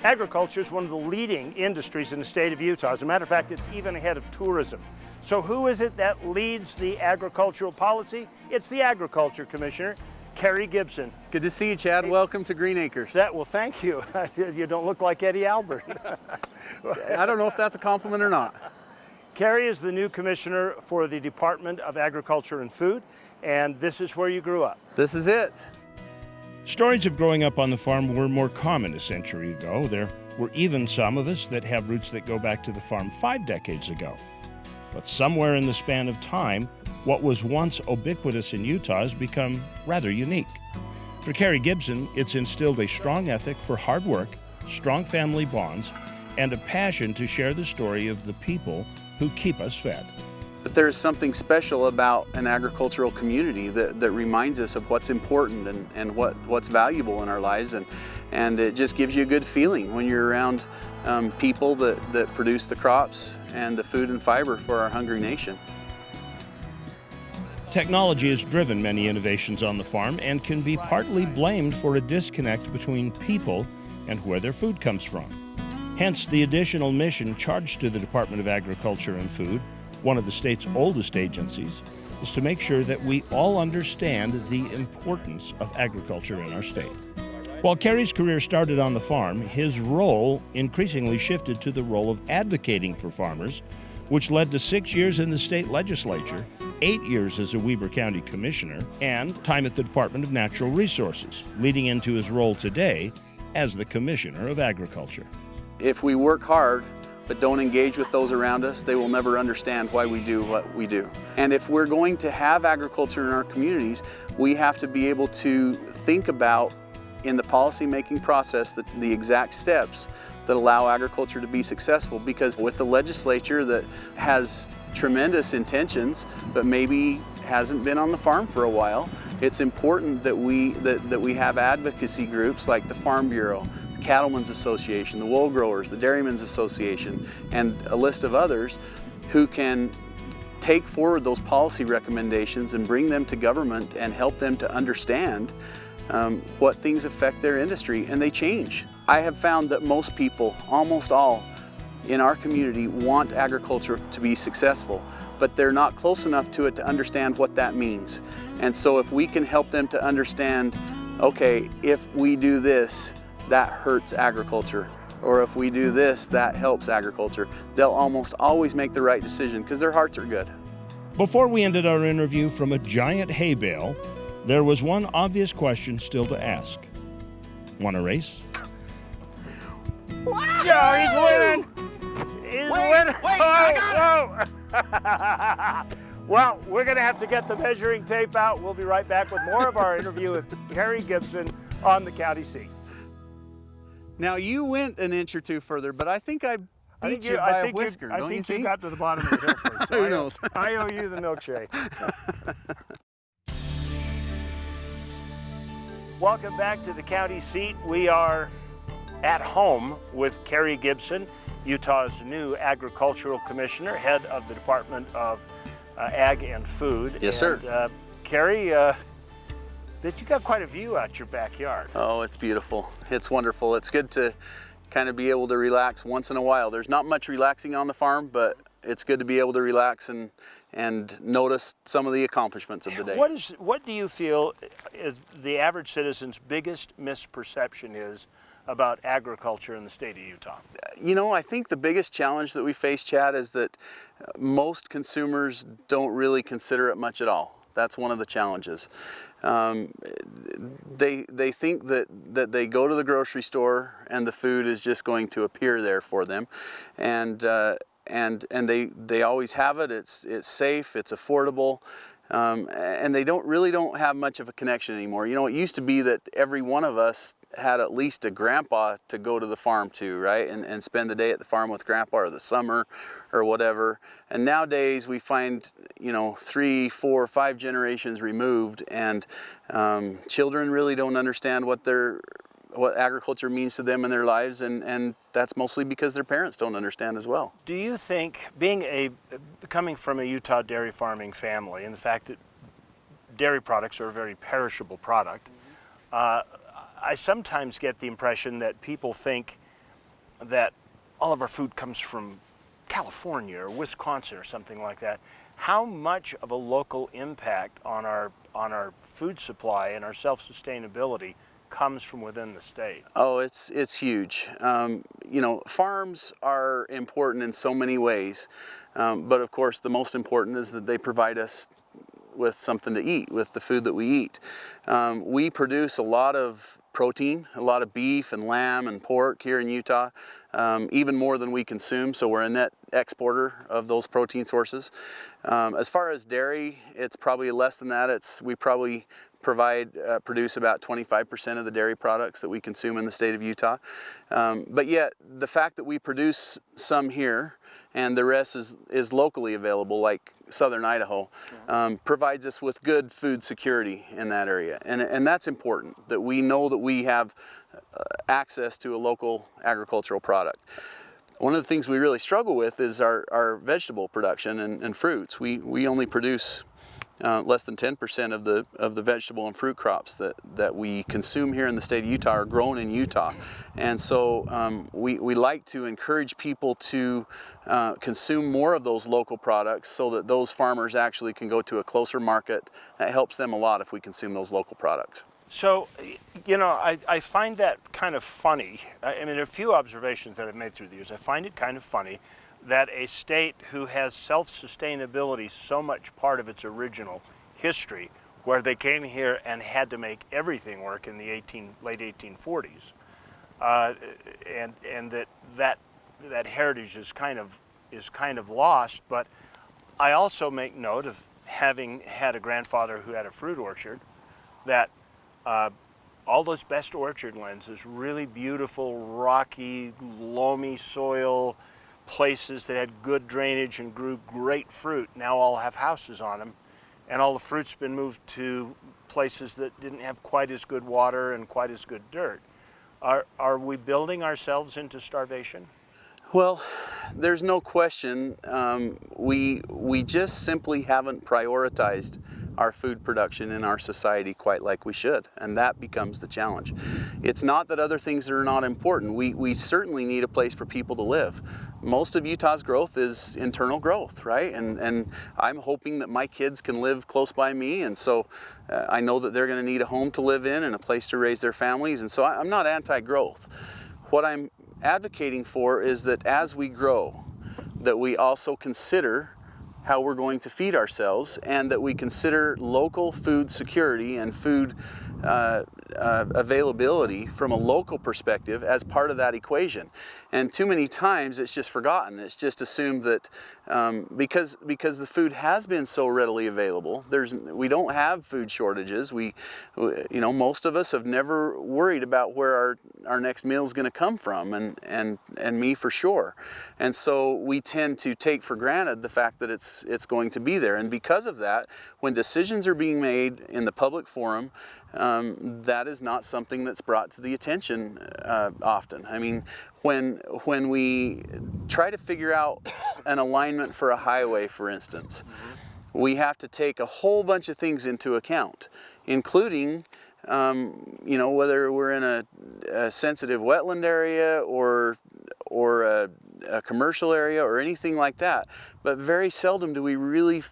Agriculture is one of the leading industries in the state of Utah. As a matter of fact, it's even ahead of tourism. So who is it that leads the agricultural policy? It's the Agriculture Commissioner, Kerry Gibson. Good to see you, Chad. Welcome to Green Acres. Well, thank you. You don't look like Eddie Albert. I don't know if that's a compliment or not. Kerry is the new commissioner for the Department of Agriculture and Food, and this is where you grew up. This is it. Stories of growing up on the farm were more common a century ago. There were even some of us that have roots that go back to the farm 5 decades ago. But somewhere in the span of time, what was once ubiquitous in Utah has become rather unique. For Kerry Gibson, it's instilled a strong ethic for hard work, strong family bonds, and a passion to share the story of the people who keep us fed. But there's something special about an agricultural community that reminds us of what's important and what's valuable in our lives, and it just gives you a good feeling when you're around people that produce the crops and the food and fiber for our hungry nation. Technology has driven many innovations on the farm and can be partly blamed for a disconnect between people and where their food comes from. Hence, the additional mission charged to the Department of Agriculture and Food, one of the state's oldest agencies, is to make sure that we all understand the importance of agriculture in our state. While Kerry's career started on the farm, his role increasingly shifted to the role of advocating for farmers, which led to 6 years in the state legislature, 8 years as a Weber County Commissioner, and time at the Department of Natural Resources, leading into his role today as the Commissioner of Agriculture. If we work hard but don't engage with those around us, they will never understand why we do what we do. And if we're going to have agriculture in our communities, we have to be able to think about in the policy-making process the exact steps that allow agriculture to be successful. Because with the legislature that has tremendous intentions but maybe hasn't been on the farm for a while, it's important that we have advocacy groups like the Farm Bureau, Cattlemen's Association, the Wool Growers, the Dairymen's Association, and a list of others who can take forward those policy recommendations and bring them to government and help them to understand what things affect their industry, and they change. I have found that most people, almost all in our community, want agriculture to be successful, but they're not close enough to it to understand what that means. And so if we can help them to understand, okay, if we do this, that hurts agriculture, or if we do this, that helps agriculture, they'll almost always make the right decision because their hearts are good. Before we ended our interview from a giant hay bale, there was one obvious question still to ask. Want a race? Wow! Yo, he's winning! He's winning! Whoa! Well, we're going to have to get the measuring tape out. We'll be right back with more of our interview with Kerry Gibson on the county seat. Now, you went an inch or two further, but I think I beat you by a whisker, don't you think? I think you got to the bottom of the hill first. So Who knows? I owe you the milkshake. Welcome back to the county seat. We are at home with Kerry Gibson, Utah's new agricultural commissioner, head of the Department of Ag and Food. Yes, sir. Kerry, you got quite a view out your backyard. Oh, it's beautiful. It's wonderful. It's good to kind of be able to relax once in a while. There's not much relaxing on the farm, but it's good to be able to relax and notice some of the accomplishments of the day. What do you feel is the average citizen's biggest misperception is about agriculture in the state of Utah? You know, I think the biggest challenge that we face, Chad, is that most consumers don't really consider it much at all. That's one of the challenges. They think that they go to the grocery store and the food is just going to appear there for them, and they always have it. It's safe, it's affordable, and they don't have much of a connection anymore. You know, it used to be that every one of us had at least a grandpa to go to the farm to, right? And spend the day at the farm with grandpa, or the summer or whatever. And nowadays we find, 3, 4, 5 generations removed, and children really don't understand what agriculture means to them in their lives, and that's mostly because their parents don't understand as well. Do you think, coming from a Utah dairy farming family, and the fact that dairy products are a very perishable product, I sometimes get the impression that people think that all of our food comes from California or Wisconsin or something like that. How much of a local impact on our food supply and our self-sustainability comes from within the state? Oh, it's huge. You know, farms are important in so many ways, but of course the most important is that they provide us with something to eat, with the food that we eat. We produce a lot of protein, a lot of beef and lamb and pork here in Utah, even more than we consume, so we're a net exporter of those protein sources. As far as dairy, it's probably less than that. We probably produce about 25% of the dairy products that we consume in the state of Utah. But yet, the fact that we produce some here and the rest is locally available, like southern Idaho, provides us with good food security in that area. And that's important, that we know that we have access to a local agricultural product. One of the things we really struggle with is our vegetable production and fruits. We only produce less than 10% of the vegetable and fruit crops that we consume here in the state of Utah are grown in Utah. And so we like to encourage people to consume more of those local products so that those farmers actually can go to a closer market. That helps them a lot if we consume those local products. So, you know, I find that kind of funny. I mean, there are a few observations that I've made through the years. I find it kind of funny that a state who has self-sustainability so much part of its original history, where they came here and had to make everything work in the late 1840s, and that heritage is kind of lost. But I also make note of having had a grandfather who had a fruit orchard, that all those best orchard lands, those really beautiful, rocky, loamy soil places that had good drainage and grew great fruit, now all have houses on them, and all the fruit's been moved to places that didn't have quite as good water and quite as good dirt. Are we building ourselves into starvation? Well, there's no question. We just simply haven't prioritized our food production in our society quite like we should, and that becomes the challenge. It's not that other things are not important. We certainly need a place for people to live. Most of Utah's growth is internal growth, right? And I'm hoping that my kids can live close by me, and so I know that they're going to need a home to live in and a place to raise their families, and so I'm not anti-growth. What I'm advocating for is that as we grow, that we also consider how we're going to feed ourselves, and that we consider local food security and food availability from a local perspective as part of that equation. And too many times it's just forgotten. It's just assumed that because the food has been so readily available, we don't have food shortages. You know, most of us have never worried about where our next meal is going to come from, and me for sure. And so we tend to take for granted the fact that it's going to be there. And because of that, when decisions are being made in the public forum, that is not something that's brought to the attention often. I mean, when we try to figure out an alignment for a highway, for instance, we have to take a whole bunch of things into account, including you know, whether we're in a sensitive wetland area or a commercial area or anything like that. But very seldom do we really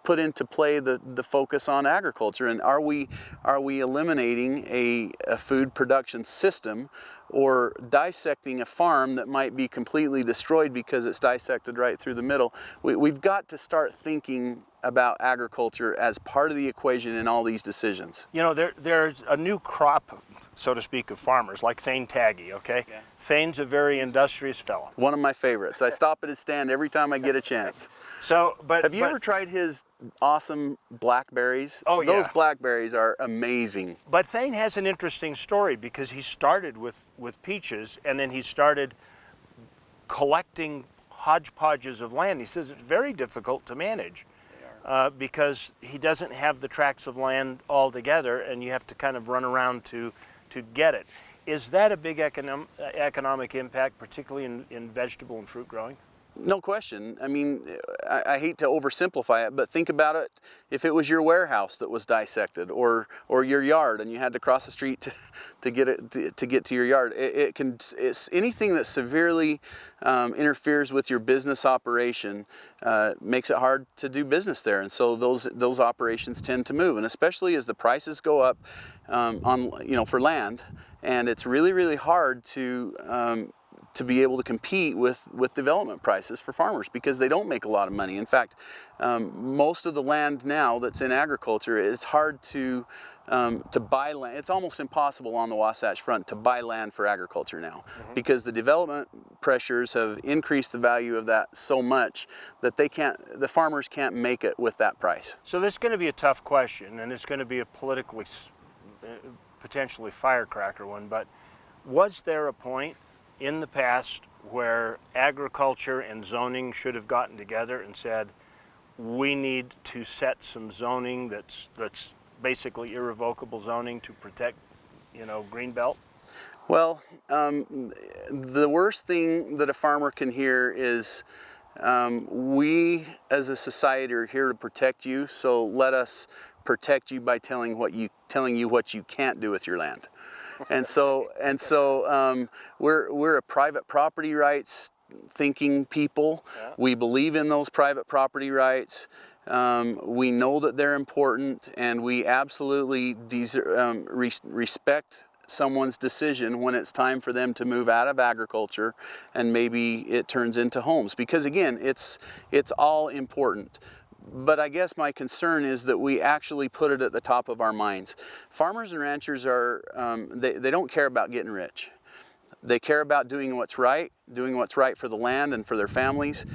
put into play the focus on agriculture, and are we eliminating a food production system, or dissecting a farm that might be completely destroyed because it's dissected right through the middle? We've got to start thinking about agriculture as part of the equation in all these decisions. You know, there's a new crop, so to speak, of farmers, like Thane Taggy, okay? Yeah. Thane's a very industrious fellow. One of my favorites. I stop at his stand every time I get a chance. Have you ever tried his awesome blackberries? Oh, yeah. Those blackberries are amazing. But Thane has an interesting story, because he started with peaches, and then he started collecting hodgepodges of land. He says it's very difficult to manage. Because he doesn't have the tracts of land all together, and you have to kind of run around to get it. Is that a big economic impact, particularly in vegetable and fruit growing? No question. I mean, I hate to oversimplify it, but think about it. If it was your warehouse that was dissected, or your yard, and you had to cross the street to get to your yard, it's anything that severely interferes with your business operation makes it hard to do business there, and so those operations tend to move, and especially as the prices go up for land, and it's really hard to be able to compete with development prices for farmers, because they don't make a lot of money. In fact, most of the land now that's in agriculture, it's hard to buy land. It's almost impossible on the Wasatch Front to buy land for agriculture now, because the development pressures have increased the value of that so much that the farmers can't make it with that price. So this is going to be a tough question, and it's going to be a politically, potentially firecracker one, but was there a point in the past where agriculture and zoning should have gotten together and said, we need to set some zoning that's basically irrevocable zoning to protect, greenbelt? Well, the worst thing that a farmer can hear is, we as a society are here to protect you, so let us protect you by telling you what you can't do with your land. And so we're a private property rights thinking people. Yeah. We believe in those private property rights. We know that they're important, and we absolutely respect someone's decision when it's time for them to move out of agriculture and maybe it turns into homes, because again, it's all important. But I guess my concern is that we actually put it at the top of our minds. Farmers and ranchers they don't care about getting rich. They care about doing what's right for the land and for their families.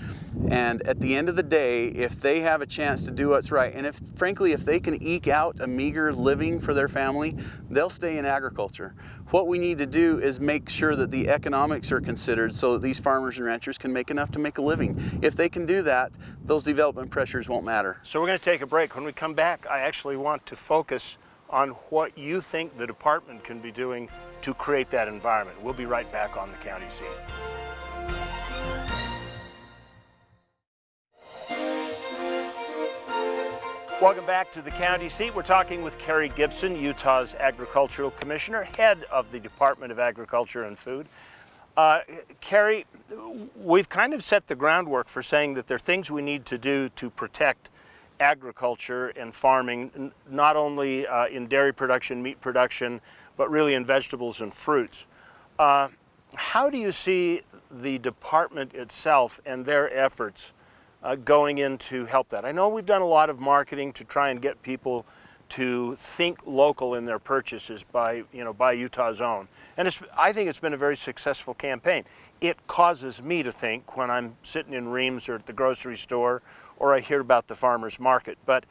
And at the end of the day, if they have a chance to do what's right, and frankly, if they can eke out a meager living for their family, they'll stay in agriculture. What we need to do is make sure that the economics are considered so that these farmers and ranchers can make enough to make a living. If they can do that, those development pressures won't matter. So we're going to take a break. When we come back, I actually want to focus on what you think the department can be doing to create that environment. We'll be right back on the County Seat. Welcome back to the County Seat. We're talking with Kerry Gibson, Utah's Agricultural Commissioner, head of the Department of Agriculture and Food. Kerry, we've kind of set the groundwork for saying that there are things we need to do to protect agriculture and farming, not only in dairy production, meat production, but really in vegetables and fruits. How do you see the department itself and their efforts going in to help that? I know we've done a lot of marketing to try and get people to think local in their purchases by Utah's own. And I think it's been a very successful campaign. It causes me to think when I'm sitting in Reams or at the grocery store, or I hear about the farmer's market. But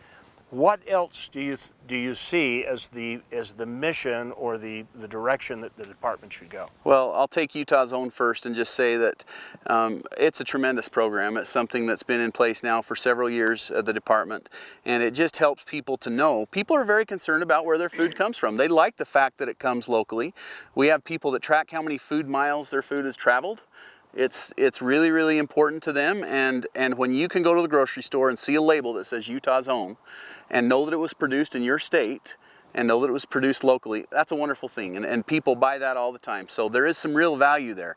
what else do you see as the mission or the direction that the department should go? Well, I'll take Utah's own first and just say that it's a tremendous program. It's something that's been in place now for several years at the department, and it just helps people to know. People are very concerned about where their food comes from. They like the fact that it comes locally. We have people that track how many food miles their food has traveled. It's really important to them, and when you can go to the grocery store and see a label that says Utah's Own and know that it was produced in your state and know that it was produced locally, that's a wonderful thing, and people buy that all the time. So there is some real value there.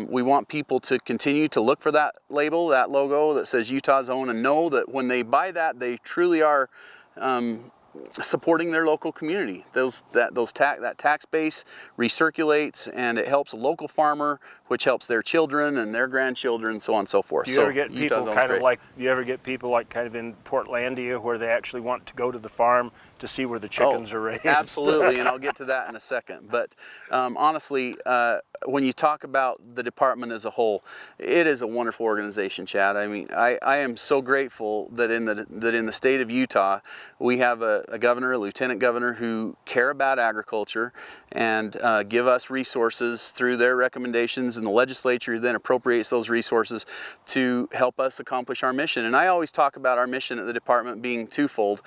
We want people to continue to look for that label, that logo that says Utah's Own, and know that when they buy that, they truly are supporting their local community. That tax base recirculates, and it helps a local farmer, which helps their children and their grandchildren, so on and so forth. Do you ever get people kind of in Portlandia where they actually want to go to the farm to see where the chickens are raised? Absolutely, and I'll get to that in a second. But honestly, when you talk about the department as a whole, it is a wonderful organization, Chad. I mean, I am so grateful that in the state of Utah, we have a governor, a lieutenant governor who care about agriculture and give us resources through their recommendations, and the legislature then appropriates those resources to help us accomplish our mission. And I always talk about our mission at the department being twofold.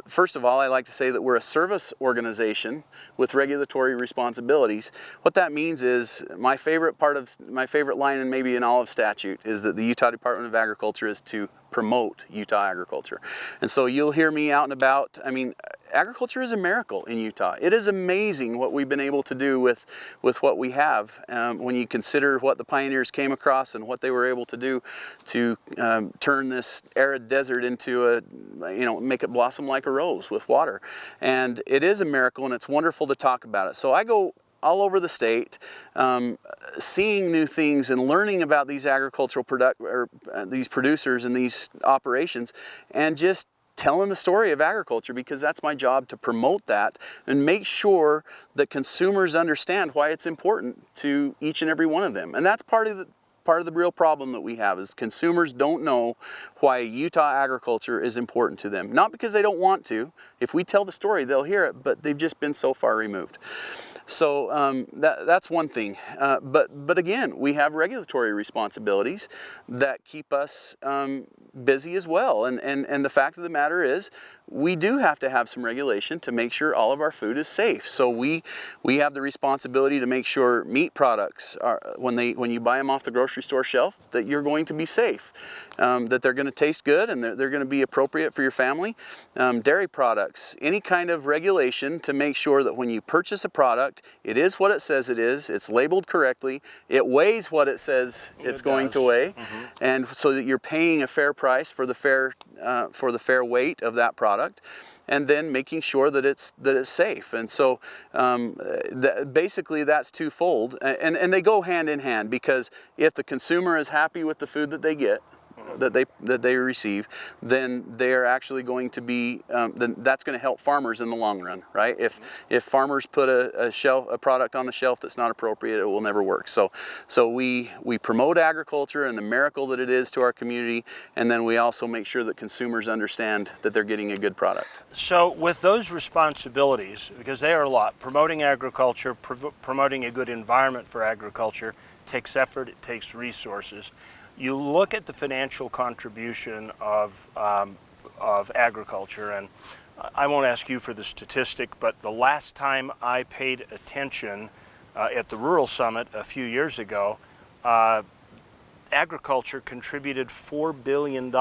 First of all, I like to say that we're a service organization with regulatory responsibilities. What that means is my favorite line, and maybe in all of statute, is that the Utah Department of Agriculture is to promote Utah agriculture. And so you'll hear me out and about. I mean, agriculture is a miracle in Utah. It is amazing what we've been able to do with what we have. When you consider what the pioneers came across and what they were able to do to turn this arid desert into make it blossom like a rose with water. And it is a miracle, and it's wonderful to talk about it. So I go all over the state, seeing new things and learning about these agricultural these producers and these operations, and just telling the story of agriculture, because that's my job, to promote that and make sure that consumers understand why it's important to each and every one of them. And that's part of the real problem that we have, is consumers don't know why Utah agriculture is important to them. Not because they don't want to. If we tell the story, they'll hear it, but they've just been so far removed. So that's one thing. But again, we have regulatory responsibilities that keep us busy as well. And the fact of the matter is, we do have to have some regulation to make sure all of our food is safe. So we have the responsibility to make sure meat products are, when you buy them off the grocery store shelf, that you're going to be safe, that they're going to taste good, and they're going to be appropriate for your family. Dairy products, any kind of regulation to make sure that when you purchase a product, it is what it says it is, it's labeled correctly, it weighs what it says it's going to weigh, and so that you're paying a fair price for the fair weight of that product, and then making sure that it's safe. And so basically that's twofold, and they go hand in hand, because if the consumer is happy with the food that they get, that they receive, then they are actually going to be, then that's going to help farmers in the long run, right? If farmers put a product on the shelf that's not appropriate, it will never work. So we promote agriculture and the miracle that it is to our community, and then we also make sure that consumers understand that they're getting a good product. So with those responsibilities, because they are a lot, promoting agriculture, promoting a good environment for agriculture, takes effort, it takes resources. You look at the financial contribution of agriculture, and I won't ask you for the statistic, but the last time I paid attention at the Rural Summit a few years ago, agriculture contributed $4 billion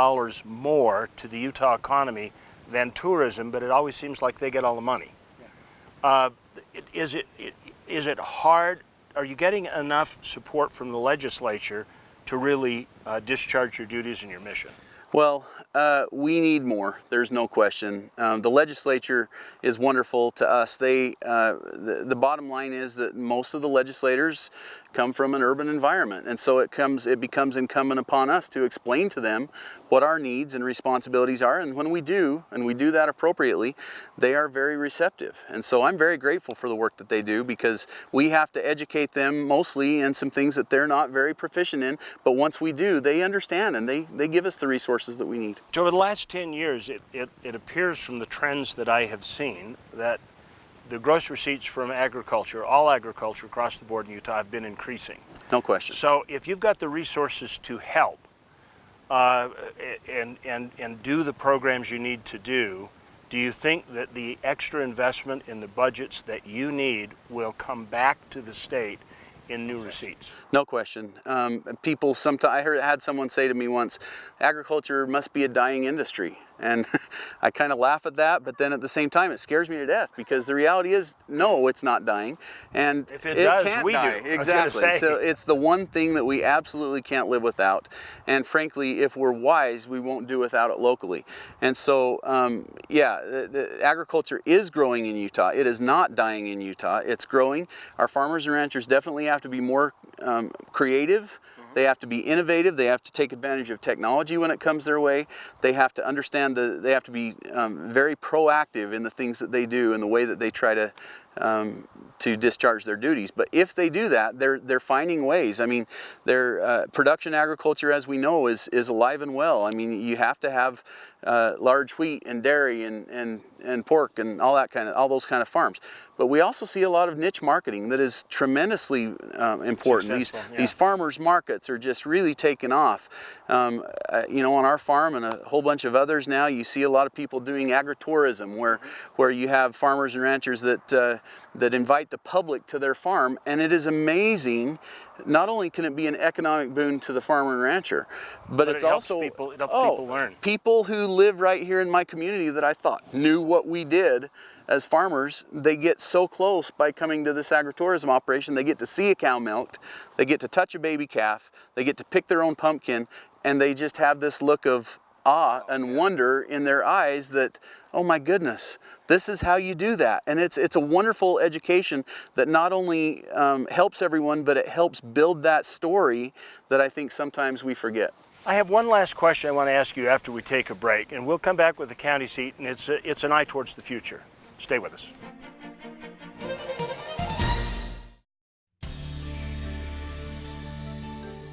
more to the Utah economy than tourism, but it always seems like they get all the money. Is it hard? Are you getting enough support from the legislature to really discharge your duties and your mission? Well, we need more. There's no question. The legislature is wonderful to us. The bottom line is that most of the legislators come from an urban environment, and so it becomes incumbent upon us to explain to them what our needs and responsibilities are. And when we do, and we do that appropriately, they are very receptive. And so I'm very grateful for the work that they do, because we have to educate them mostly in some things that they're not very proficient in. But once we do, they understand, and they give us the resources that we need. So over the last 10 years, it appears from the trends that I have seen that the gross receipts from agriculture, all agriculture across the board in Utah, have been increasing. No question. So if you've got the resources to help and do the programs you need to do you think that the extra investment in the budgets that you need will come back to the state in new receipts? No question. People sometimes, I had someone say to me once, agriculture must be a dying industry. And I kind of laugh at that, but then at the same time, it scares me to death, because the reality is, no, it's not dying. And if it does, can't we die. do. Exactly. So it's the one thing that we absolutely can't live without. And frankly, if we're wise, we won't do without it locally. And so, the agriculture is growing in Utah. It is not dying in Utah. It's growing. Our farmers and ranchers definitely have to be more creative. They have to be innovative. They have to take advantage of technology when it comes their way. They have to understand they have to be very proactive in the things that they do and the way that they try to discharge their duties. But if they do that, they're finding ways. I mean, their production agriculture, as we know, is alive and well. I mean, you have to have large wheat and dairy and pork and all those kind of farms. But we also see a lot of niche marketing that is tremendously important. These farmers markets are just really taking off. On our farm and a whole bunch of others now, you see a lot of people doing agritourism, where you have farmers and ranchers that invite the public to their farm, and it is amazing. Not only can it be an economic boon to the farmer and rancher, but it's it helps also people, it helps people learn. People who live right here in my community that I thought knew what we did as farmers, they get so close by coming to this agritourism operation. They get to see a cow milked, they get to touch a baby calf, they get to pick their own pumpkin, and they just have this look of awe and wonder in their eyes that, oh my goodness, this is how you do that. And it's a wonderful education that not only helps everyone, but it helps build that story that I think sometimes we forget. I have one last question I want to ask you after we take a break, and we'll come back with the county seat, and it's an eye towards the future. Stay with us.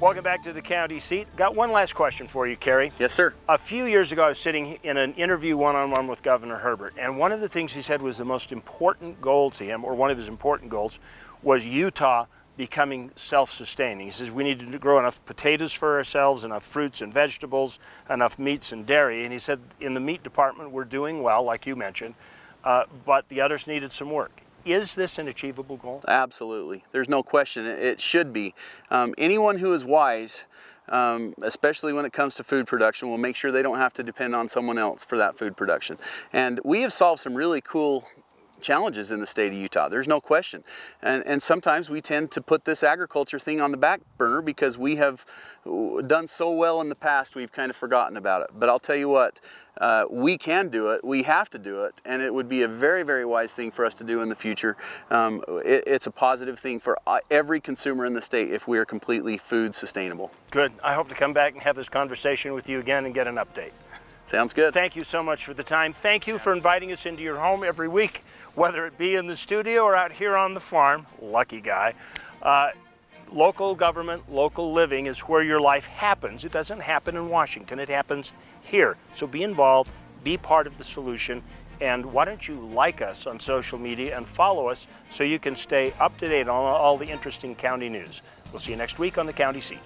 Welcome back to the county seat. Got one last question for you, Kerry. Yes, sir. A few years ago, I was sitting in an interview one-on-one with Governor Herbert, and one of the things he said was the most important goal to him, or one of his important goals, was Utah becoming self-sustaining. He says we need to grow enough potatoes for ourselves, enough fruits and vegetables, enough meats and dairy. And he said in the meat department we're doing well, like you mentioned, but the others needed some work. Is this an achievable goal? Absolutely. There's no question. It should be. Anyone who is wise, especially when it comes to food production, will make sure they don't have to depend on someone else for that food production. And we have solved some really cool challenges in the state of Utah. There's no question. And sometimes we tend to put this agriculture thing on the back burner because we have done so well in the past, we've kind of forgotten about it. But I'll tell you what, we can do it, we have to do it, and it would be a very, very wise thing for us to do in the future. It's a positive thing for every consumer in the state if we are completely food sustainable. Good. I hope to come back and have this conversation with you again and get an update. Sounds good. Thank you so much for the time. Thank you for inviting us into your home every week, whether it be in the studio or out here on the farm. Lucky guy. Local government, local living is where your life happens. It doesn't happen in Washington, it happens here. So be involved, be part of the solution, and why don't you like us on social media and follow us so you can stay up to date on all the interesting county news. We'll see you next week on the County Seat.